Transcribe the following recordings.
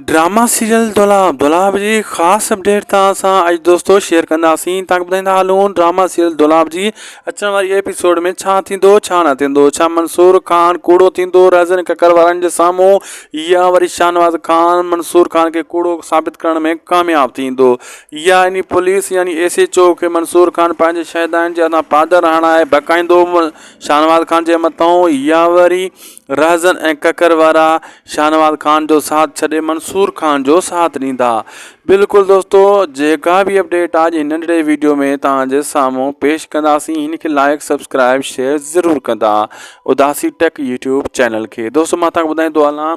Drama serial दुलाब जी ख़ास update तव्हां सां अॼु दोस्तो शेयर कंदासीं। तव्हांखे ॿुधाईंदा हलूं ड्रामा सीरियल दुलाब जी अचण वारी एपिसोड में छा थींदो छा न थींदो। छा मंसूर खान कूड़ो थींदो राज़न कक्कर वारनि जे साम्हूं, या वरी शाहनवाज़ खान मंसूर खान खे कूड़ो साबित करण में कामयाबु थींदो, या इन पुलिस यानी SHO खे मंसूर खान पंहिंजे शहदान जे हथां पादर हणाए भकाईंदो शाहनवाज़ खान जे मथां, या वरी राज़न ऐं कक्कर वारा शाहनवाज़ खान जो साथ छॾे मंसूर खान जो साथ ॾींदा। बिल्कुलु दोस्तो, जेका बि अपडेट आज हिन नंढड़े वीडियो में तव्हांजे साम्हूं पेश कंदासीं, हिनखे लाइक सब्सक्राइब शेयर ज़रूरु कंदा उदासी टेक यूट्यूब चैनल खे। दोस्तो मां तव्हांखे ॿुधाईंदो हलां,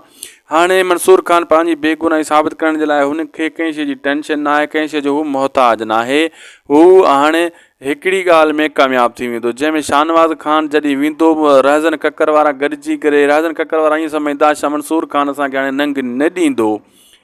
हाणे मंसूर खान पंहिंजी बेगुनाही साबित करण जे लाइ हुनखे कंहिं शइ जी टेंशन न आहे, कंहिं शइ जो हू मोहताज न आहे। हू हाणे हिकिड़ी ॻाल्हि में कामयाबु थी वेंदो, जंहिंमें शाहनवाज़ खान जॾहिं वेंदो राज़न कक्कर वारा गॾिजी करे, राज़न कक्कर वारा ईअं सम्झंदा छा मंसूर खान असांखे हाणे नंग न ॾींदो,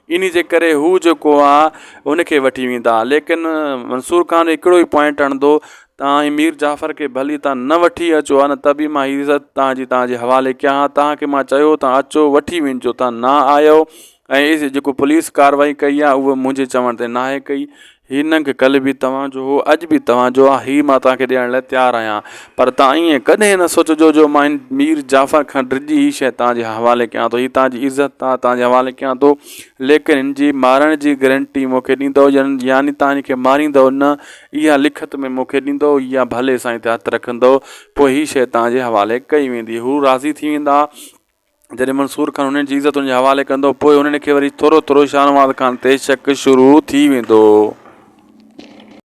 इन जे करे हू जेको आहे हुनखे वठी वेंदा। लेकिन मंसूर खान हिकिड़ो ई पॉइंट हणंदो, तव्हां मीर जाफ़र खे भली तव्हां न वठी अचो आहे न, त बि मां हीअ इज़त तव्हांजे हवाले कयां। तव्हांखे मां चयो तव्हां अचो वठी वञिजो, तव्हां न आयो ऐं जेको पुलिस कार्रवाई कई आहे उहा मुंहिंजे चवण ते नाहे कई। हीउ नंग कल्ह बि तव्हांजो हो, अॼु बि तव्हांजो आहे, हीउ मां तव्हांखे ॾियण लाइ तयारु आहियां। पर तव्हां ईअं कॾहिं न सोचिजो जो मां मीर जाफ़र खां डिॼी हीअ शइ तव्हांजे हवाले कयां थो, हीअ तव्हांजी इज़त आहे तव्हांजे हवाले कयां थो। लेकिन हिन जी मारण जी गारंटी मूंखे ॾींदव, यानी तव्हां हिनखे मारींदव न, इहा लिखत में मूंखे ॾींदव, या भले साईं ते हथु रखंदव, पोइ हीअ शइ तव्हांजे हवाले कई वेंदी। हू राज़ी थी वेंदा। जॾहिं मंसूर खान हुननि जी इज़त हुनजे हवाले कंदो, पोइ हुननि खे वरी थोरो थोरो शाहनवाज़ खान ते शक शुरू थी वेंदो।